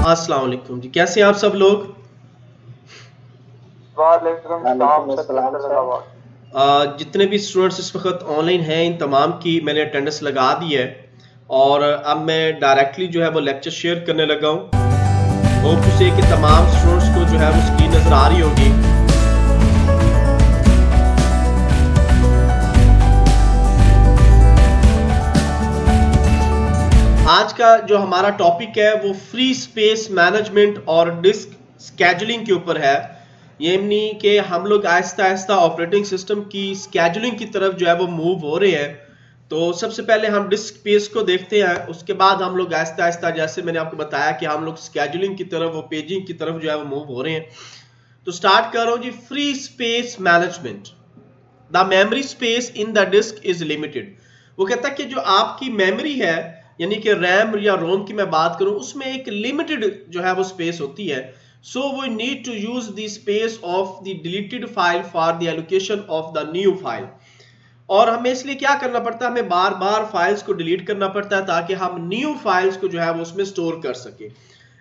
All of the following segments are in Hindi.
अस्सलाम वालेकुम जी, कैसे हैं आप सब लोग? वालेकुम सलाम सर। जितने भी स्टूडेंट्स इस वक्त ऑनलाइन हैं इन तमाम की मैंने अटेंडेंस लगा दी है और अब मैं डायरेक्टली जो है वो लेक्चर शेयर करने लगा हूँ। होप टू से कि तमाम स्टूडेंट्स को जो है वो स्क्रीन नजर आ रही होगी। आज का जो हमारा टॉपिक है वो फ्री स्पेस मैनेजमेंट और डिस्क स्केजुलिंग के ऊपर है। यानी कि हम लोग आहिस्ता आहिस्ता ऑपरेटिंग सिस्टम की स्केजुलिंग की तरफ जो है वो मूव हो रहे हैं। तो सबसे पहले हम डिस्क स्पेस को देखते हैं, उसके बाद हम लोग आहिस्ता आहिस्ता, जैसे मैंने आपको बताया कि हम लोग स्केजुलिंग की तरफ, वो पेजिंग की तरफ जो है वो मूव हो रहे हैं। तो स्टार्ट कर रहा हूँ जी। Free space management. The memory space in the disk is limited. वो कहता है कि जो आपकी मेमोरी है, यानी कि रैम या रोम की मैं बात करूं, उसमें एक लिमिटेड जो है वो स्पेस होती है। So we need to use the space of the deleted file for the allocation of the new file. और हमें इसलिए क्या करना पड़ता है, हमें बार बार फाइल्स को डिलीट करना पड़ता है ताकि हम न्यू फाइल्स को जो है वो उसमें स्टोर कर सके।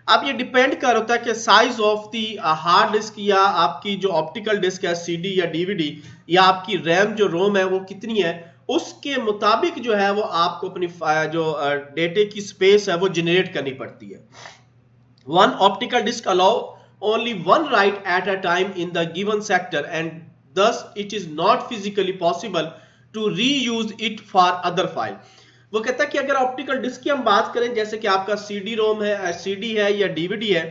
अब ये डिपेंड कर होता है कि size of the hard disk या आपकी जो ऑप्टिकल डिस्क है सीडी या डीवीडी, या आपकी रैम जो रोम है वो कितनी है, उसके मुताबिक जो है वो आपको अपनी जो डेटे की स्पेस है वो जनरेट करनी पड़ती है। One optical disk allow only one write at a time in the given sector and thus it is not physically possible to reuse it for other file। वो कहता है कि अगर ऑप्टिकल डिस्क की हम बात करें, जैसे कि आपका सीडी रोम है, सीडी है या डीवीडी है,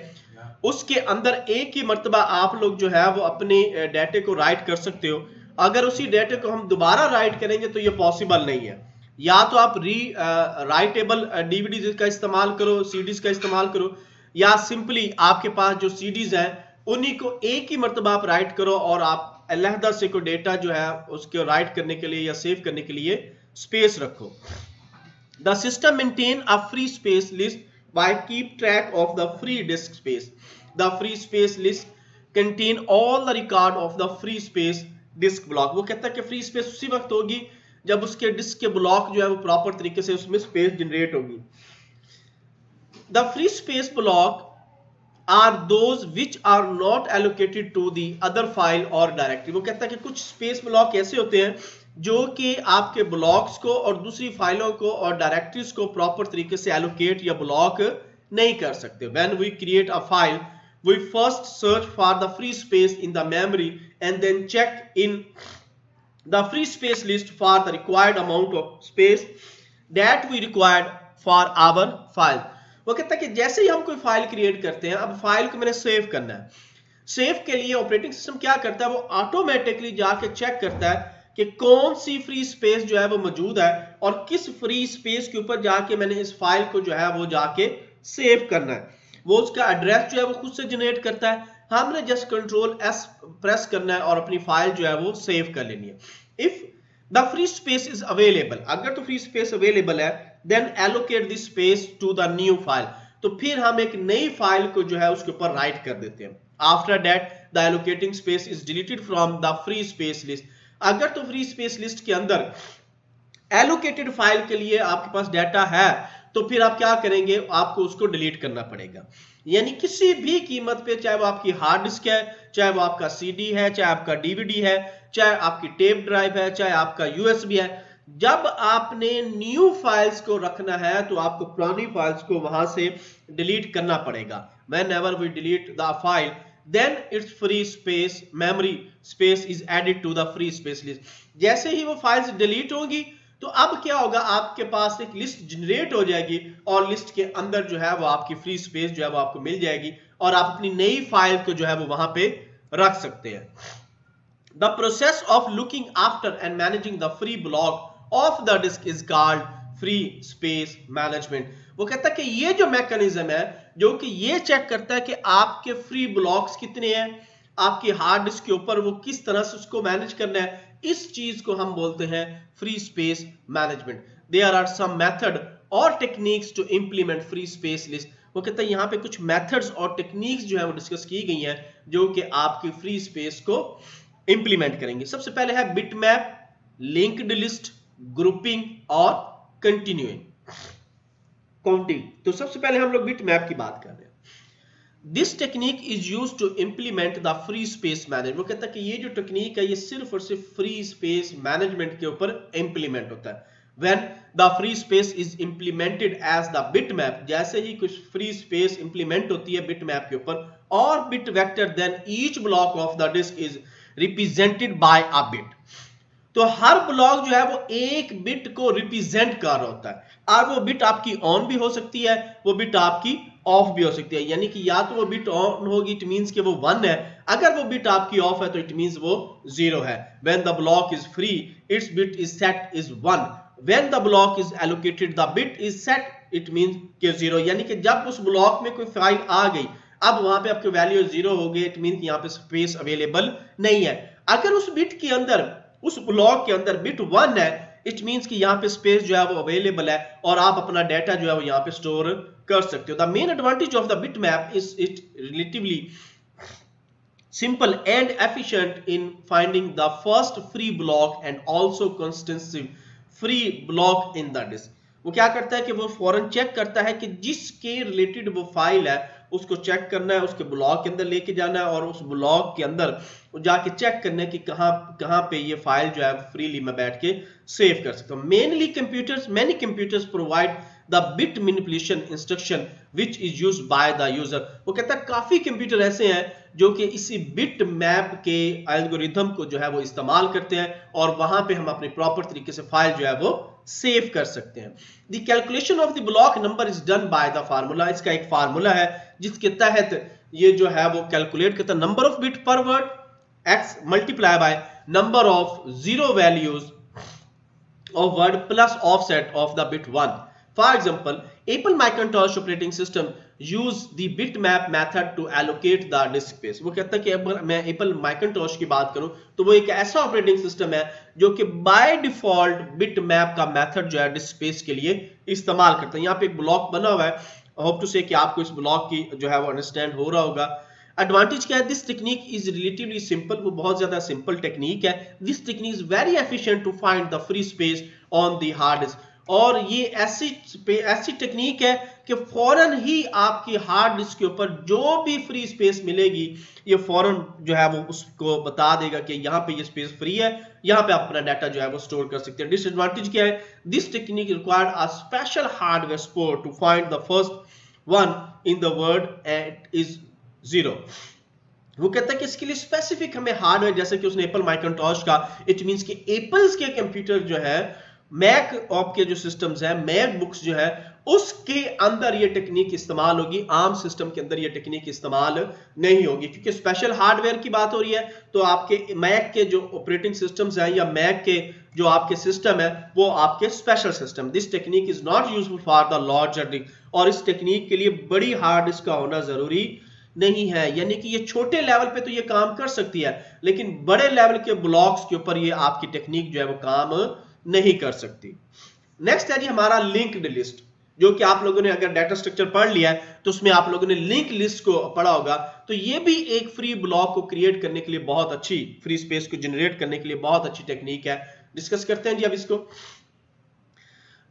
उसके अंदर एक ही मर्तबा आप लोग जो है वो अपने डेटे को राइट कर सकते हो। अगर उसी डेटे को हम दोबारा राइट करेंगे तो ये पॉसिबल नहीं है। या तो आप राइटेबल डीवीडी का इस्तेमाल करो, सीडीज का इस्तेमाल करो, या सिंपली आपके पास जो सीडीज हैं उन्हीं को एक ही मर्तबा आप राइट करो और आप अलहदा से कोई डेटा जो है उसको राइट करने के लिए या सेव करने के लिए स्पेस रखो। The system maintain a free space list by keep track of the free disc space. The free space list contain all the record of the free space disk block. वो कहता है कि फ्री स्पेस उसी वक्त होगी जब उसके डिस्क के ब्लॉक जो है वो प्रॉपर तरीके से उसमें स्पेस जनरेट होगी। The free space block are those which are not allocated to the other file or directory। वो कहता है कि कुछ स्पेस ब्लॉक ऐसे होते हैं जो कि आपके ब्लॉक्स को और दूसरी फाइलों को और डायरेक्टरीज को प्रॉपर तरीके से एलोकेट या ब्लॉक नहीं कर सकते। When we create a file, we first search for the free space in the memory and then check in the free space list for the required amount of space that we required for our file। वो कहता है कि जैसे ही हम कोई फाइल क्रिएट करते हैं, अब फाइल को मैंने सेव करना है, सेव के लिए ऑपरेटिंग सिस्टम क्या करता है, वो ऑटोमेटिकली जाके चेक करता है कि कौन सी फ्री स्पेस जो है वो मौजूद है और किस फ्री स्पेस के ऊपर जाके मैंने इस फाइल को जो है वो जाके सेव करना है। वो उसका एड्रेस जो है वो खुद से जनरेट करता है, हमने जस्ट कंट्रोल एस प्रेस करना है और अपनी फाइल जो है वो सेव कर लेनी है। If the free space is available, अगर तो फ्री स्पेस अवेलेबल है, then allocate this space to the new file. तो फिर हम एक नई फाइल को जो है उसके ऊपर राइट कर देते हैं। After that the allocating space is deleted from the free space list. अगर तो फ्री स्पेस लिस्ट के अंदर एलोकेटेड फाइल के लिए आपके पास डाटा है तो फिर आप क्या करेंगे, आपको उसको डिलीट करना पड़ेगा। यानी किसी भी कीमत पे, चाहे वो आपकी हार्ड डिस्क है, चाहे वो आपका सीडी है, चाहे आपका डीवीडी है, चाहे आपकी टेप ड्राइव है, चाहे आपका यूएसबी है, जब आपने न्यू फाइल्स को रखना है तो आपको पुरानी फाइल्स को वहां से डिलीट करना पड़ेगा। Whenever we delete the file, then its free space memory space is added to the free space list। जैसे ही वो फाइल्स डिलीट होंगी तो अब क्या होगा, आपके पास एक लिस्ट जनरेट हो जाएगी और लिस्ट के अंदर जो है वो आपकी फ्री स्पेस जो है वो आपको मिल जाएगी और आप अपनी नई फाइल को जो है वो वहां पे रख सकते हैं। The process of looking after and managing the free block of the disk is called free space management। वो कहता है कि ये जो मैकेनिज्म है जो कि ये चेक करता है कि आपके फ्री ब्लॉक्स कितने हैं, आपकी हार्ड डिस्क के ऊपर वो किस तरह से उसको मैनेज करना है, इस चीज को हम बोलते हैं free space management. There are some method और techniques to implement free space list. वो कहता है यहाँ पे कुछ मेथड्स और टेक्निक्स जो है वो डिस्कस की गई हैं जो कि आपकी फ्री स्पेस को इंप्लीमेंट करेंगे। सबसे पहले है बिटमैप, लिंक्ड लिस्ट, ग्रुपिंग और कंटिन्यूइंग काउंटिंग। तो सबसे पहले हम लोग बिटमैप की बात कर रहे हैं। This technique is use to implement the free space management. वो कहता है कि ये जो टेक्निक है ये सिर्फ और सिर्फ फ्री स्पेस मैनेजमेंट के ऊपर इंप्लीमेंट होता है। When the free space is implemented as the bitmap, जैसे ही कुछ free space implement होती है bitmap के ऊपर, और bit vector then each block of the disk is represented by a bit। तो हर ब्लॉक जो है वो एक बिट को रिप्रेजेंट कर रहा होता है, और वो बिट आपकी ऑन भी हो सकती है, वो बिट आपकी ऑफ भी हो सकती है। यानी कि या तो वो बिट ऑन होगी, इट मींस कि वो 1 है, अगर वो बिट आपकी ऑफ है तो इट मींस वो 0 है। When the block is free, its bit is set is 1। When the block is allocated, the bit is set, it means कि 0। यानी कि जब उस ब्लॉक में कोई फाइल आ गई, अब वहां पे आपकी वैल्यू 0 हो गई, इट मीन यहाँ पे स्पेस अवेलेबल नहीं है। अगर उस बिट के अंदर, उस ब्लॉक के अंदर बिट 1 है, इट मींस कि यहाँ पे स्पेस जो है वो अवेलेबल है और आप अपना डाटा जो है वो यहाँ पे स्टोर कर सकते हो। The main advantage of the bit map is it relatively simple and efficient in finding the first free block and also consistent free block in the disk। वो क्या करता है कि वो फौरन चेक करता है कि जिसके रिलेटेड वो फाइल है उसको चेक करना है, उसके ब्लॉक के अंदर लेके जाना है और उस ब्लॉक के अंदर जाके चेक करना है कि कहां पे ये फाइल जो है फ्रीली मैं बैठ के सेव कर सकता हूं। Many computers provide the bit manipulation instruction which is used by the user. वो कहता है काफी कंप्यूटर ऐसे हैं जो कि इसी बिट मैप के एल्गोरिथम को जो है वो इस्तेमाल करते हैं और वहां पे हम अपने प्रॉपर तरीके से फाइल जो है वो सेव कर सकते हैं। The calculation of the block number is done by the formula. इसका एक फार्मूला है जिसके तहत ये जो है वो कैलकुलेट करता है। नंबर ऑफ बिट पर word x multiply by number of 0 values of word plus offset of the bit 1। For example, Apple Macintosh operating system use the bitmap method to allocate the disk space। वो कहता है कि अगर मैं Apple Macintosh की बात करूं तो वो एक ऐसा ऑपरेटिंग सिस्टम है जो कि बाय डिफॉल्ट bitmap का मेथड जो है डिस्क स्पेस के लिए इस्तेमाल करता है। यहाँ पे एक ब्लॉक बना हुआ है, होप टू से कि आपको इस ब्लॉक की जो है वो अंडरस्टैंड हो रहा होगा। एडवांटेज क्या है? This technique is relatively simple. वो बहुत ज्यादा सिंपल टेक्निक है। This technique is very efficient to find the free space on the hard disk. और ये ऐसी टेक्निक है कि फौरन ही आपकी हार्ड डिस्क के ऊपर जो भी फ्री स्पेस मिलेगी ये फौरन जो है वो उसको बता देगा कि यहाँ पे ये स्पेस फ्री है, यहाँ पे आप अपना डाटा जो है वो स्टोर कर सकते हैं। डिसएडवांटेज क्या है? This technique required a special hardware support to find the first one in the word and is 0। वो कहता है कि इसके लिए स्पेसिफिक हमें हार्डवेयर, जैसे कि उसने एप्पल मैकिन्टॉश का, इट मींस कि एप्पल्स के कंप्यूटर जो है, मैक ऑप के जो सिस्टम्स हैं, मैक बुक्स जो है, उसके अंदर ये टेक्निक इस्तेमाल होगी। आर्म सिस्टम के अंदर ये टेक्निक इस्तेमाल नहीं होगी, क्योंकि स्पेशल हार्डवेयर की बात हो रही है। तो आपके मैक के जो ऑपरेटिंग सिस्टम्स हैं या मैक के जो आपके सिस्टम है वो आपके special system. This technique is not useful for the larger disk. और इस टेक्निक के लिए बड़ी हार्ड डिस्क का होना जरूरी नहीं है। यानी कि ये छोटे लेवल पे तो ये काम कर सकती है, लेकिन बड़े लेवल के ब्लॉक्स के ऊपर ये आपकी टेक्निक जो है वो काम नहीं कर सकती। नेक्स्ट है जी हमारा लिंक्ड लिस्ट, जो कि आप लोगों ने अगर डाटा स्ट्रक्चर पढ़ लिया है तो उसमें आप लोगों ने लिंक लिस्ट को पढ़ा होगा। तो ये भी एक फ्री ब्लॉक को क्रिएट करने के लिए बहुत अच्छी, फ्री स्पेस को जनरेट करने के लिए बहुत अच्छी टेक्निक है। डिस्कस करते हैं जी अब इसको।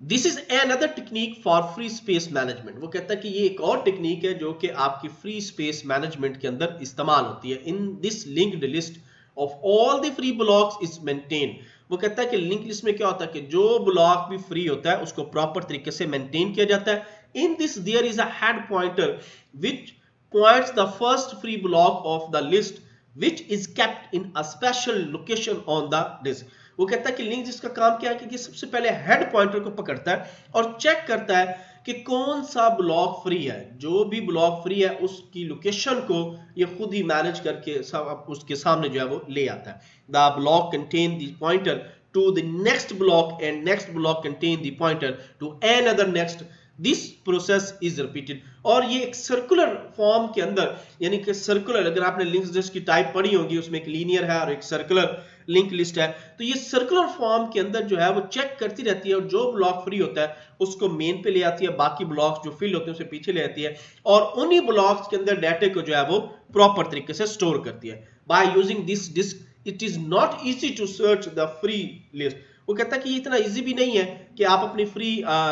This is another technique for free space management. वो कहता है कि ये एक और टेक्निक है जो कि आपकी फ्री स्पेस मैनेजमेंट के अंदर इस्तेमाल होती है। In this linked list of all the free blocks is maintain. वो कहता है कि लिंक लिस्ट में क्या होता है कि जो ब्लॉक भी फ्री होता है उसको प्रॉपर तरीके से मेंटेन किया जाता है। In this there is a head pointer which points the first free block of the list which is kept in a special location on the disk. वो कहता है कि लिंक लिस्ट का काम क्या है कि सबसे पहले हेड पॉइंटर को पकड़ता है और चेक करता है कि कौन सा ब्लॉक फ्री है। जो भी ब्लॉक फ्री है उसकी लोकेशन को ये खुद ही मैनेज करके सब उसके सामने जो है वो ले आता है। The block contain the pointer to the next block and next block contain the pointer to another next. This process is repeated. और ये एक सर्कुलर फॉर्म के अंदर, यानी कि सर्कुलर, अगर आपने लिंक लिस्ट की टाइप पढ़ी होगी उसमें एक लीनियर है और एक सर्कुलर लिंक लिस्ट है, तो ये सर्कुलर फॉर्म के अंदर जो है वो चेक करती रहती है और जो ब्लॉक फ्री होता है उसको मेन पे ले आती है, बाकी ब्लॉक्स जो फिल होते हैं उसे पीछे ले आती है और उन्हीं ब्लॉक्स के अंदर डाटा को जो है वो प्रॉपर तरीके से स्टोर करती है। By using this disk it is not easy to search the free list. वो कहता है कि इतना इजी भी नहीं है कि आप अपनी फ्री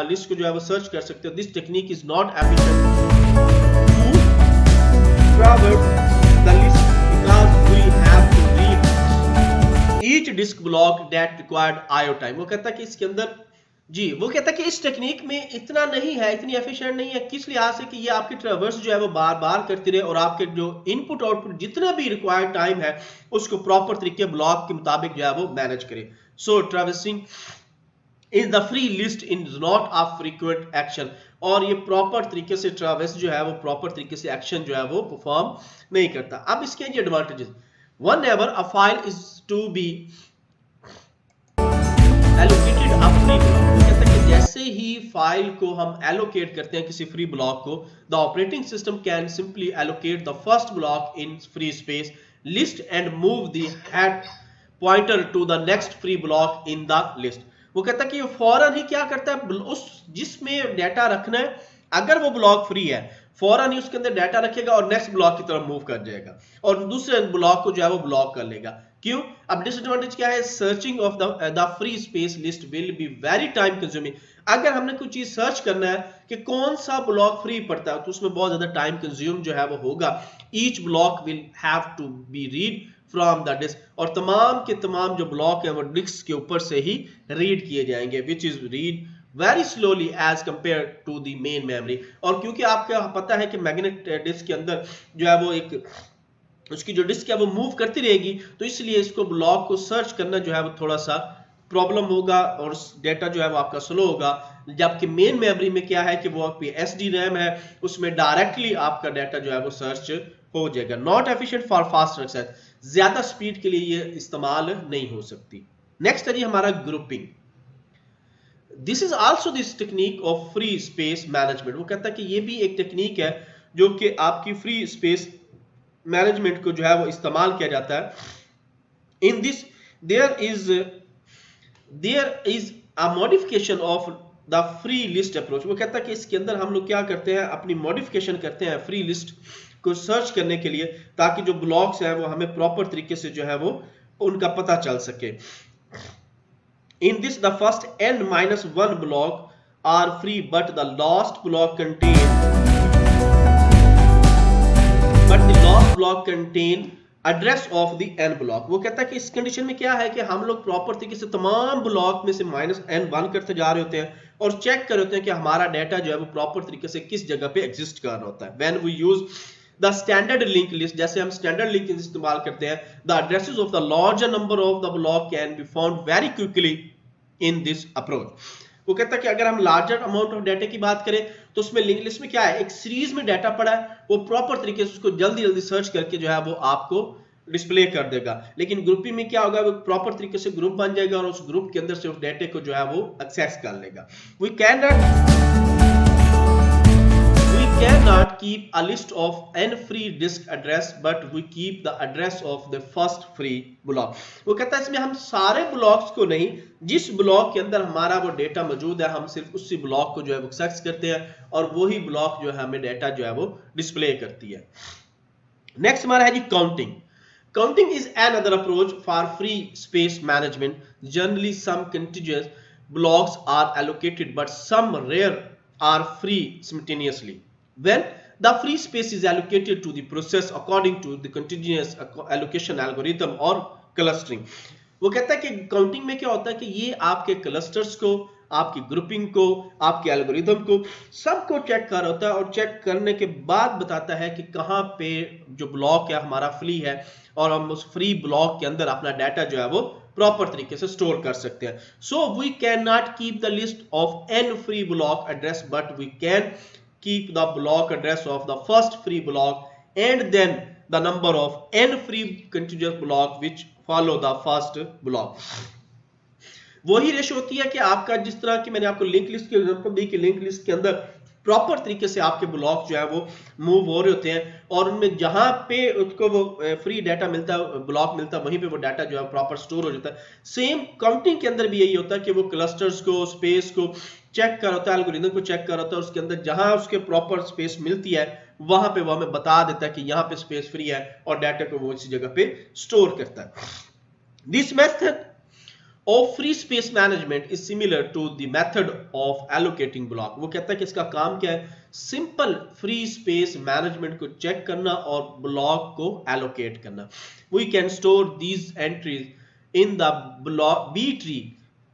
लिस्ट को जो है वो सर्च कर सकते हो। This technique is not efficient traverse the list because we have to read each disk block that required IO time. वो कहता है कि इसके अंदर जी, वो कहता है कि इस टेक्निक में इतना नहीं है, इतनी एफिशिएंट नहीं है, किस लिहाज से कि ये आपकी ट्रैवर्स जो है वो बार बार करती रहे और आपके जो इनपुट आउटपुट जितना भी रिक्वायर्ड टाइम है उसको प्रॉपर तरीके ब्लॉक के मुताबिक जो है वो मैनेज करे. So traversing is the free list in not a frequent action. और ये प्रॉपर तरीके से ट्रैवर्स जो है वो प्रॉपर तरीके से एक्शन जो है वो परफॉर्म नहीं करता. अब इसके जो advantages, whenever a file is to be allocated a free block, कहता है कि जैसे ही फाइल को हम एलोकेट करते हैं किसी फ्री ब्लॉक को, the operating system can simply allocate the first block in free space list and move the head pointer to the next free block in the list. वो कहता है कि फौरन ही क्या करता है, उस जिसमें डाटा रखना है अगर वो ब्लॉक फ्री है फौरन ही उसके अंदर डाटा रखेगा और नेक्स्ट ब्लॉक की तरफ मूव कर जाएगा और दूसरे ब्लॉक को जो है वो ब्लॉक कर लेगा. क्यों? अब डिसएडवांटेज क्या है, searching of the free space list will be very time consuming. अगर हमने कोई चीज सर्च करना है कि कौन सा ब्लॉक फ्री पड़ता है तो उसमें बहुत ज्यादा टाइम कंज्यूम जो है वो होगा. Each block will have to be read from the disk और तमाम के तमाम जो ब्लॉक है वो डिस्क के ऊपर से ही रीड किए जाएंगे, which is read very slowly as compared to the main memory. और क्योंकि आपको पता है कि मैग्नेट डिस्क के अंदर जो है वो एक उसकी जो डिस्क है वो मूव करती रहेगी तो इसलिए इसको ब्लॉक को सर्च करना जो है वो थोड़ा सा प्रॉब्लम होगा और डेटा जो है वो आपका स्लो होगा. जबकि मेन मेमोरी में क्या है कि वो आपकी SD रैम है, उसमें डायरेक्टली आपका डाटा जो है वो सर्च हो जाएगा. Not efficient for fast access, ज्यादा स्पीड के लिए ये इस्तेमाल नहीं हो सकती. नेक्स्ट है जी हमारा grouping. This is also this technique of free space management. वो कहता है कि ये भी एक टेक्निक है जो कि आपकी फ्री स्पेस मैनेजमेंट को जो है वो इस्तेमाल किया जाता है. In this there is a modification of the free list approach. वो कहता है कि इसके अंदर हम लोग क्या करते हैं, अपनी मॉडिफिकेशन करते हैं फ्री लिस्ट को सर्च करने के लिए ताकि जो ब्लॉक्स हैं वो हमें प्रॉपर तरीके से जो है वो उनका पता चल सके. In this, the first n-1 block are free, but the last block contain address of the n block. वो कहता है कि इस कंडीशन में क्या है कि हम लोग प्रॉपर तरीके से तमाम ब्लॉक में से -n1 करते जा रहे होते हैं और चेक कर रहे होते हैं कि हमारा डाटा जो है वो प्रॉपर तरीके से किस जगह पे एग्जिस्ट कर रहा होता है. When we use the standard link list, जैसे हम स्टैंडर्ड लिंक इस्तेमाल करते हैं, the addresses of the larger number of the block can be found very quickly in this approach. वो कहता है कि अगर हम लार्जर अमाउंट ऑफ डाटा की बात करें तो उसमें लिंक लिस्ट में क्या है, एक सीरीज में डाटा पड़ा है, वो प्रॉपर तरीके से उसको जल्दी जल्दी सर्च करके जो है वो आपको डिस्प्ले कर देगा. लेकिन ग्रुपिंग में क्या होगा, वो प्रॉपर तरीके से ग्रुप बन जाएगा और उस ग्रुप के अंदर से उस डाटा को जो है वो एक्सेस कर लेगा. We cannot keep a list of n free disk address, but we keep the address of the first free block. वो कहता है इसमें हम सारे ब्लॉक्स को नहीं, जिस ब्लॉक के अंदर हमारा वो डेटा मौजूद है हम सिर्फ उसी ब्लॉक को जो है वो एक्सेस करते हैं और वही ब्लॉक जो है हमें डेटा जो है वो डिस्प्ले करती है. नेक्स्ट हमारा है जी counting. Counting is another approach for free space management. Generally some contiguous blocks are allocated, but some rare are free simultaneously. When the free space is allocated to the process according to the continuous allocation algorithm or clustering. वो कहता है कि काउंटिंग में क्या होता है कि ये आपके क्लस्टर्स को, आपकी ग्रुपिंग को, आपके एल्गोरिथम को सबको चेक कर रहा होता है और चेक करने के बाद बताता है कि कहाँ पे जो ब्लॉक है हमारा फ्री है और हम उस फ्री ब्लॉक के अंदर अपना डाटा जो है वो प्रॉपर तरीके से स्टोर कर सकते हैं. So we can not keep the list of n free block address, but we can keep the block address of the first free block and then the number of n free contiguous block which follow the first block. वही रेशो होती है कि आपका जिस तरह की मैंने आपको लिंक लिस्ट की एग्जांपल दी कि लिंक लिस्ट के अंदर प्रॉपर तरीके से आपके ब्लॉक जो है वो मूव हो रहे होते हैं और उनमें जहां पे उसको वो फ्री डाटा मिलता है, ब्लॉक मिलता है, वहीं पे वो डाटा जो है प्रॉपर स्टोर हो जाता है. सेम काउंटिंग के अंदर भी यही होता है कि वो क्लस्टर्स को, स्पेस को चेक कर होता है, एल्गोरिथम को चेक कर होता है, उसके अंदर जहां उसके प्रॉपर स्पेस मिलती है वहां पे वो हमें बता देता है कि यहाँ पे स्पेस फ्री है और डाटा को वो इसी जगह पे स्टोर करता है. This method of free space management is similar to the method of allocating block. वो कहता है कि इसका काम क्या है, सिंपल फ्री स्पेस मैनेजमेंट को चेक करना और ब्लॉक को एलोकेट करना। We can store these entries in the block B tree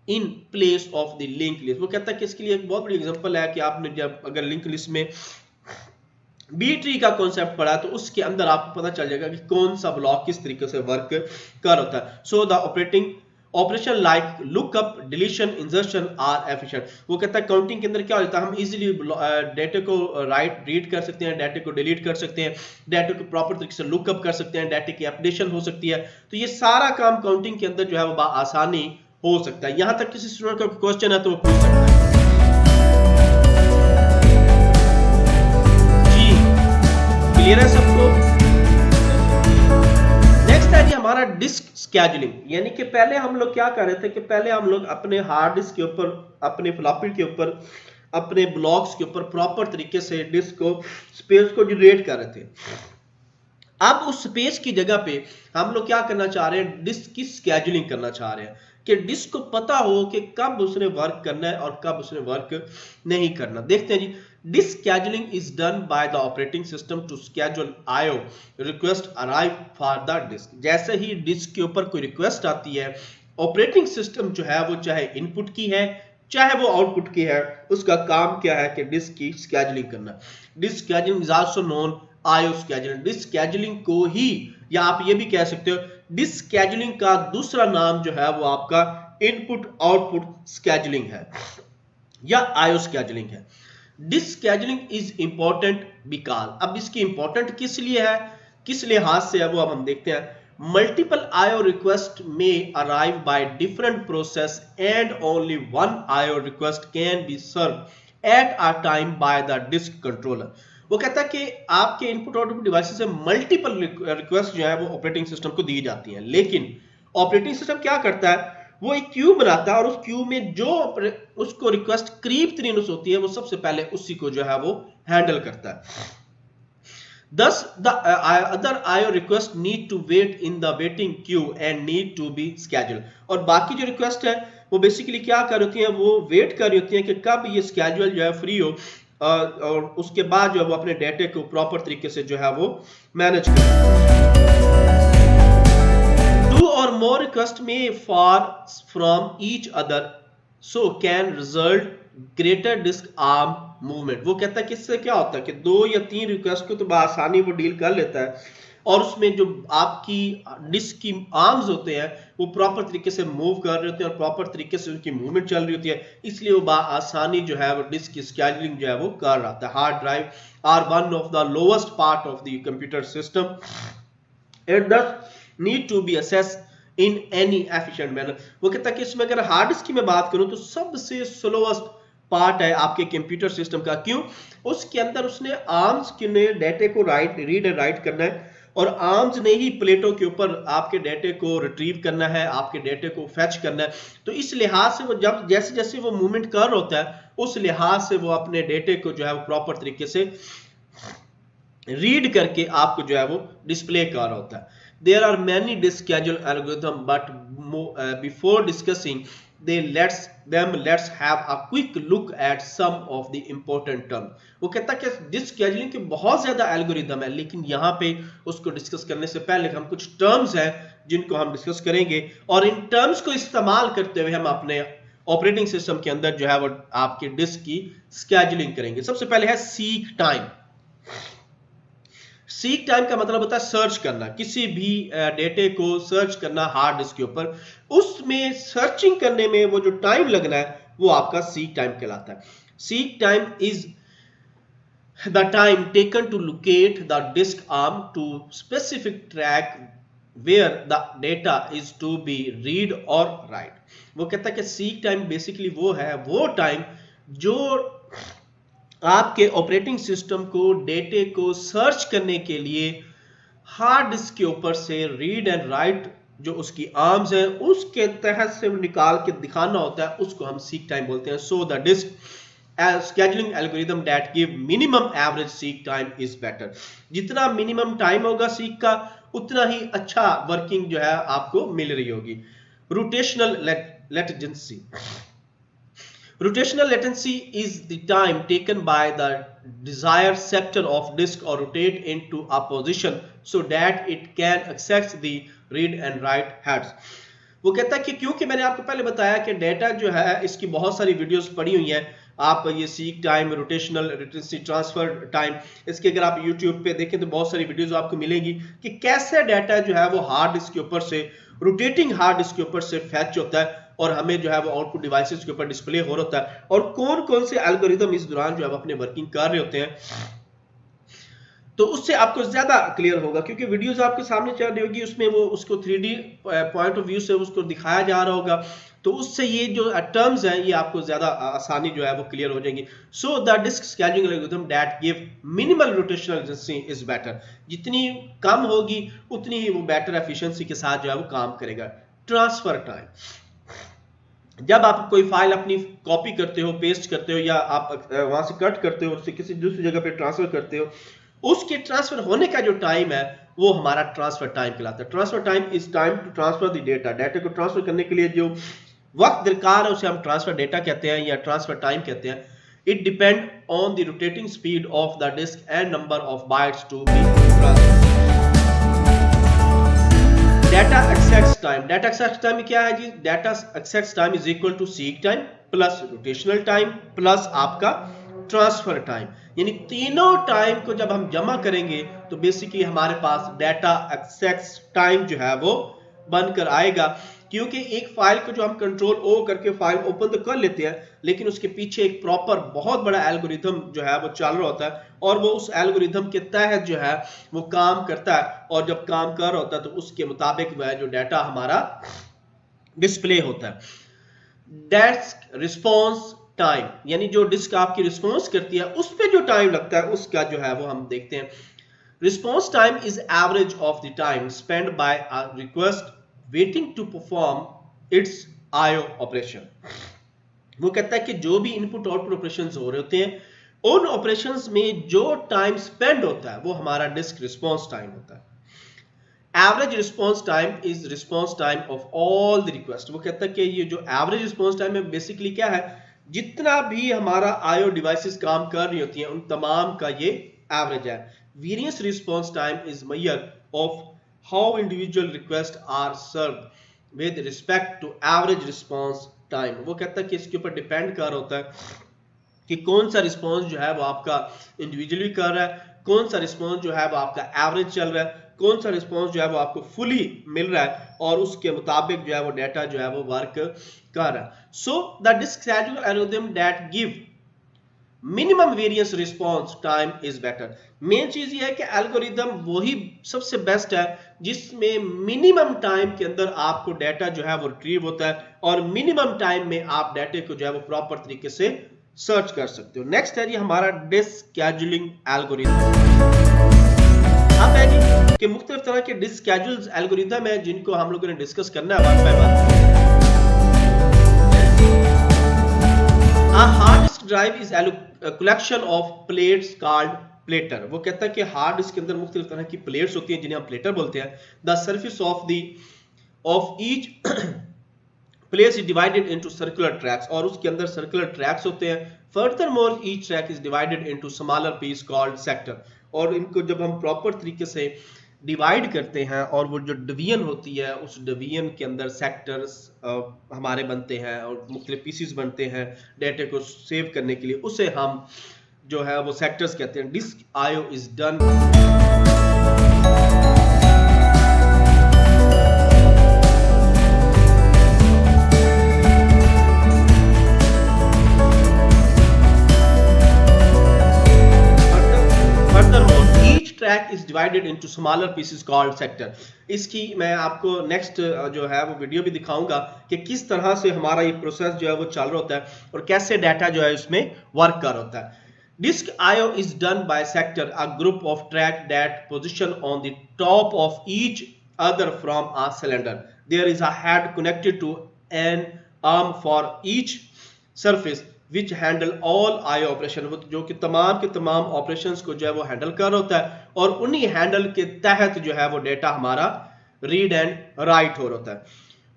in place of the link list. वो कहता है कि इसके लिए एक बहुत बड़ी एग्जांपल है कि आपने जब अगर लिंक लिस्ट में बी ट्री का कॉन्सेप्ट पढ़ा तो उसके अंदर आपको पता चल जाएगा कि कौन सा ब्लॉक किस तरीके से वर्क कर होता है। So the operation like lookup, deletion, insertion are efficient. वो कहता है काउंटिंग के अंदर क्या हो जाता है, हम इजीली डेटा को रीड कर सकते हैं, डाटा को डिलीट कर सकते हैं, डाटा को प्रॉपर तरीके से लुकअप कर सकते हैं, डाटा की अपडेशन हो सकती है। तो ये सारा काम काउंटिंग के अंदर जो है वो आसानी हो सकता है। यहां तक किसी स्टूडेंट का क्वेश्चन है तो वो पूछ सकता है। जी क्लियर है सबको? नेक्स्ट है जी हमारा डिस्क स्केड्यूलिंग। यानी कि पहले हम लोग क्या कर रहे थे कि पहले हम लोग अपने हार्ड डिस्क के ऊपर, अपने फ्लॉपी के ऊपर, अपने ब्लॉक्स के ऊपर प्रॉपर तरीके से डिस्क को, स्पेस को जनरेट कर रहे थे। अब उस स्पेस की जगह पे हम लोग क्या करना चाह रहे हैं, डिस्क की स्केड्यूलिंग करना चाह रहे हैं कि डिस्क को पता हो कि कब उसने वर्क करना है और कब उसने वर्क नहीं करना। देखते हैं जी, disk scheduling is done by the operating system to schedule IO request arrive for the disk. जैसे ही डिस्क के ऊपर कोई रिक्वेस्ट आती है, ऑपरेटिंग सिस्टम जो है वो चाहे इनपुट की है चाहे वो आउटपुट की है, उसका काम क्या है कि डिस्क की स्केड्यूलिंग करना। Disk scheduling is also known IO scheduling. Disk scheduling को ही, या आप ये भी कह सकते हो, डिस्क स्केड्यूलिंग का दूसरा नाम जो है वो आपका इनपुट आउटपुट स्केड्यूलिंग है या आईओ स्केड्यूलिंग है। Disk scheduling is important because, अब इसकी इंपॉर्टेंट किस लिए है, किस लिहाज से है वो अब हम देखते हैं। मल्टीपल आईओ रिक्वेस्ट में arrive by different process and only one IO request can be serve at a time by the disk controller. वो कहता है कि आपके इनपुट आउटपुट डिवाइसेस से मल्टीपल रिक्वेस्ट जो है वो ऑपरेटिंग सिस्टम को दी जाती हैं, लेकिन ऑपरेटिंग सिस्टम क्या करता है, वो एक क्यू बनाता है और उस क्यू में जो उसको रिक्वेस्ट करीब तरीन होती है वो सबसे पहले उसी को जो है वो हैंडल करता है। Thus the other IO request need to wait in the waiting queue and need to be scheduled। और बाकी जो रिक्वेस्ट है वो बेसिकली क्या कर रही हैं, वो वेट कर रही होती हैं कि कब ये स्केड्यूल जो है फ्री हो और उसके बाद जो है वो अपने डेटा को प्रॉपर तरीके से जो है वो मैनेज करें। Two or more requests may fall from each other so can result greater disk arm movement. वो कहता है कि इससे क्या होता है कि 2 या 3 रिक्वेस्ट को तो आसानी वो डील कर लेता है और उसमें जो आपकी डिस्क की आर्म्स होते हैं वो प्रॉपर तरीके से मूव कर रहे होते हैं और प्रॉपर तरीके से उनकी मूवमेंट चल रही होती है, इसलिए वो आसानी जो है वो डिस्क की स्केड्यूलिंग जो है वो कर रहा है। Hard drive are one of the lowest part of the computer system and thus need to be assessed in any efficient manner। वो कहता है कि इसमें अगर हार्ड डिस्क की मैं बात करूं तो सबसे स्लोएस्ट पार्ट है आपके कंप्यूटर सिस्टम का। क्यों? उसके अंदर उसने आर्म्स के डेटे को रीड एंड राइट करना है और आर्म्स ने ही प्लेटों के ऊपर आपके डेटे को रिट्रीव करना है, आपके डेटे को फेच करना है। तो इस लिहाज से वो जब जैसे जैसे वो मूवमेंट कर होता है उस लिहाज से वो अपने डेटे को जो है वो प्रॉपर तरीके से रीड करके आपको जो है वो डिस्प्ले कर रहा होता है। There are many disk schedule algorithm, but before discussing let's have a quick look at some of the important terms। वो कहता है कि डिस्क स्केड्यूलिंग के बहुत ज्यादा एल्गोरिदम है, लेकिन यहाँ पे उसको डिस्कस करने से पहले हम कुछ टर्म्स हैं जिनको हम डिस्कस करेंगे और इन टर्म्स को इस्तेमाल करते हुए हम अपने ऑपरेटिंग सिस्टम के अंदर जो है वो आपके डिस्क की स्केड्यूलिंग करेंगे। सबसे पहले है सीक टाइम। सीक टाइम का मतलब होता है सर्च करना, किसी भी डेटे को सर्च करना हार्ड डिस्क के ऊपर, उसमें सर्चिंग करने में वो जो टाइम लगना है वो आपका सीक टाइम कहलाता है। Seek time is the time taken to locate the disk arm to specific track where the data is to be read और राइट। वो कहता है कि सीक टाइम बेसिकली वो है वो टाइम जो आपके ऑपरेटिंग सिस्टम को डेटे को सर्च करने के लिए हार्ड डिस्क के ऊपर से रीड एंड राइट जो उसकी आर्म्स है उसके तहत से निकाल के दिखाना होता है, उसको हम सीक टाइम बोलते हैं। So the disk scheduling algorithm that give minimum average seek time is better। जितना मिनिमम टाइम होगा सीक का उतना ही अच्छा वर्किंग जो है आपको मिल रही होगी। Rotational latency. Rotational latency is the time taken by the desired sector of disk or rotate into a position so that it can access the read and write heads. वो कहता है कि क्योंकि मैंने आपको पहले बताया कि डेटा जो है इसकी बहुत सारी वीडियोस पड़ी हुई हैं, आप ये seek time, rotational latency, transfer time, इसके अगर आप YouTube पे देखें तो बहुत सारी वीडियोस आपको मिलेंगी कि कैसे डाटा जो है वो हार्ड डिस्क के ऊपर से, रोटेटिंग हार्ड डिस्क के ऊपर से फैच होता है और हमें जो है वो आउटपुट डिवाइसेस के ऊपर डिस्प्ले हो रहा है और कौन कौन से एल्गोरिथम इस दौरान जो है अपने वर्किंग कर रहे होते हैं। तो उससे आपको ज्यादा क्लियर होगा क्योंकि वीडियोस आपके सामने चल रही होगी, उसमें वो उसको 3D पॉइंट ऑफ व्यू से उसको दिखाया जा रहा होगा, तो उससे ये जो टर्म्स हैं ये आपको ज्यादा आसानी जो है वो क्लियर हो जाएंगी। So the disk scheduling algorithm that give minimal rotational efficiency is better, जितनी कम होगी उतनी ही वो बेटर एफिशिएंसी के साथ जो है वो काम करेगा। ट्रांसफर टाइम, जब आप कोई फाइल अपनी कॉपी करते हो, पेस्ट करते हो या आप वहां से कट करते हो, उससे किसी दूसरी जगह पे ट्रांसफर करते हो, उसके ट्रांसफर होने का जो टाइम है वो हमारा ट्रांसफर टाइम कहलाता है। Transfer time is time to transfer the data, data को ट्रांसफर करने के लिए जो वक्त दरकार है उसे हम ट्रांसफर डेटा कहते हैं या ट्रांसफर टाइम कहते हैं। It depend on the rotating speed of the disk and number of bytes to be transferred. Data access time, data access time क्या है जी? Data access time is equal to seek time plus rotational time plus आपका ट्रांसफर टाइम, यानी तीनों टाइम को जब हम जमा करेंगे तो बेसिकली हमारे पास डाटा एक्सेस टाइम जो है वो बनकर आएगा। क्योंकि एक फाइल को जो हम कंट्रोल ओ करके फाइल ओपन तो कर लेते हैं, लेकिन उसके पीछे एक प्रॉपर बहुत बड़ा एल्गोरिथम जो है वो चल रहा होता है और वो उस एल्गोरिथम के तहत जो है वो काम करता है और जब काम कर रहा होता है तो उसके मुताबिक वह जो डाटा हमारा डिस्प्ले होता है। डिस्क रिस्पॉन्स टाइम, यानी जो डिस्क आपकी रिस्पॉन्स करती है उस पे जो टाइम लगता है उसका जो है वो हम देखते हैं। Response time is average of the time spend by a request waiting to perform its IO operation. वो कहता है कि जो भी इनपुट आउटपुट ऑपरेशंस हो रहे होते हैं उन ऑपरेशंस में जो टाइम स्पेंड होता है वो हमारा डिस्क रिस्पॉन्स टाइम होता है। Average response time is response time of all the request. वो कहता है कि ये जो एवरेज रिस्पॉन्स टाइम है बेसिकली क्या है, जितना भी हमारा आईओ डिवाइसेस काम कर रही होती हैं उन तमाम का ये एवरेज है। Various response time is measure of how individual request are served with respect to average response time. वो कहता है कि इसके ऊपर डिपेंड कर होता है कि कौन सा रिस्पॉन्स जो है वो आपका इंडिविजुअली कर रहा है, कौन सा रिस्पॉन्स जो है वो आपका एवरेज चल रहा है, कौन सा रिस्पॉन्स जो है वो आपको फुली मिल रहा है और उसके मुताबिक जो है वो डाटा जो है वो वर्क कर रहा है। So the disk schedule algorithm that give minimum variance response time is better. Main चीज ये है कि एल्गोरिथम वही सबसे बेस्ट है जिसमें मिनिमम टाइम के अंदर आपको डाटा जो है वो रिट्रीव होता है और मिनिमम टाइम में आप डाटे को जो है वो प्रॉपर तरीके से सर्च कर सकते हो। नेक्स्ट है जी हमारा डिस्क शेड्यूलिंग एल्गोरिथम। अब है जी कि मुख्तलिफ तरह के डिस्क शेड्यूल्स एल्गोरिथम है जिनको हम लोगों ने डिस्कस करना है बात बाय बात। A hard disk drive is a collection of plates called plater। वो कहता है कि हार्ड डिस्क के अंदर मुख्तलिफ तरह की प्लेट्स होती हैं जिन्हें हम प्लेटर बोलते हैं। The surface of each place is divided into circular tracks और उसके अंदर circular tracks होते हैं। Furthermore, each track is divided into smaller piece called sector। और इनको जब हम प्रॉपर तरीके से डिवाइड करते हैं और वो जो डिवीजन होती है उस डिवीजन के अंदर सेक्टर्स हमारे बनते हैं और मुख्तलिफ पीसेस बनते हैं डेटा को सेव करने के लिए, उसे हम जो है वो सेक्टर्स कहते हैं। Disk IO is done track is divided into smaller pieces called sector। इसकी मैं आपको नेक्स्ट जो है वो वीडियो भी दिखाऊंगा कि किस तरह से हमारा ये प्रोसेस जो है वो चल रहा होता है और कैसे डाटा जो है इसमें वर्क कर होता है। Disk IO is done by sector, a group of track that position on the top of each other from a cylinder. There is a head connected to an arm for each surface which handle all IO operation। जो कि तमाम के तमाम ऑपरेशंस को जो है वो हैंडल कर रहा होता है और उन्हीं हैंडल के तहत जो है वो डेटा हमारा रीड एंड राइट हो रहा होता है।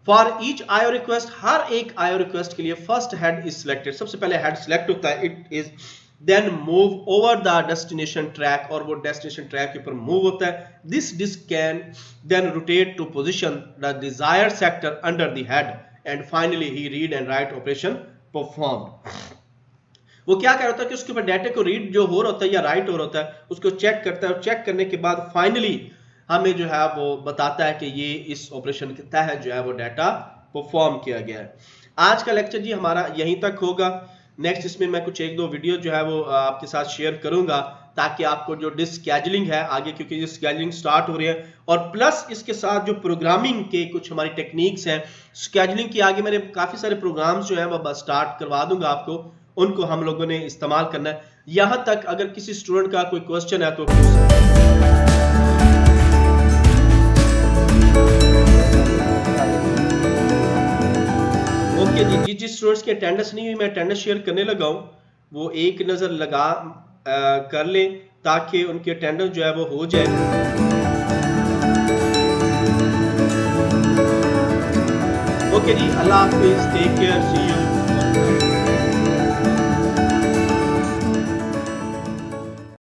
फॉर ईच IO रिक्वेस्ट, हर एक IO रिक्वेस्ट के लिए फर्स्ट हेड इज सिलेक्टेड, सबसे पहले हेड सिलेक्ट होता है, it is then move over the destination track, और वो डेस्टिनेशन ट्रैक के ऊपर मूव होता है। This disk can then rotate to position the desired sector under the head and finally he read and write operation performed. वो क्या कर रहा होता है कि उसके ऊपर डाटा को रीड जो हो रहा होता है या राइट हो रहा होता है उसको चेक करता है, और चेक करने के बाद फाइनली हमें जो है वो बताता है कि ये इस ऑपरेशन के तहत जो है वो डाटा परफॉर्म किया गया है। आज का लेक्चर जी हमारा यहीं तक होगा। नेक्स्ट इसमें मैं कुछ एक दो वीडियो जो है वो आपके साथ शेयर करूंगा, ताकि आपको जो डिस्क स्केजुलिंग है आगे, क्योंकि ये स्केजुलिंग स्टार्ट हो रही है, और प्लस इसके साथ जो प्रोग्रामिंग के कुछ हमारी टेक्निक्स हैं स्केजुलिंग की, आगे मैंने काफी सारे प्रोग्राम्स जो हैं वो स्टार्ट करवा दूंगा आपको, उनको हम लोगों ने इस्तेमाल करना है। यहां तक अगर किसी स्टूडेंट का कोई क्वेश्चन है तो ओके जी। जिस स्टूडेंट्स की अटेंडेंस नहीं हुई मैं अटेंडेंस शेयर करने लगा हूं, वो एक नजर लगा कर ले ताकि उनकी अटेंडेंस जो है वो हो जाए। ओके जी, अल्लाह हाफिज, टेक केयर, सी यू।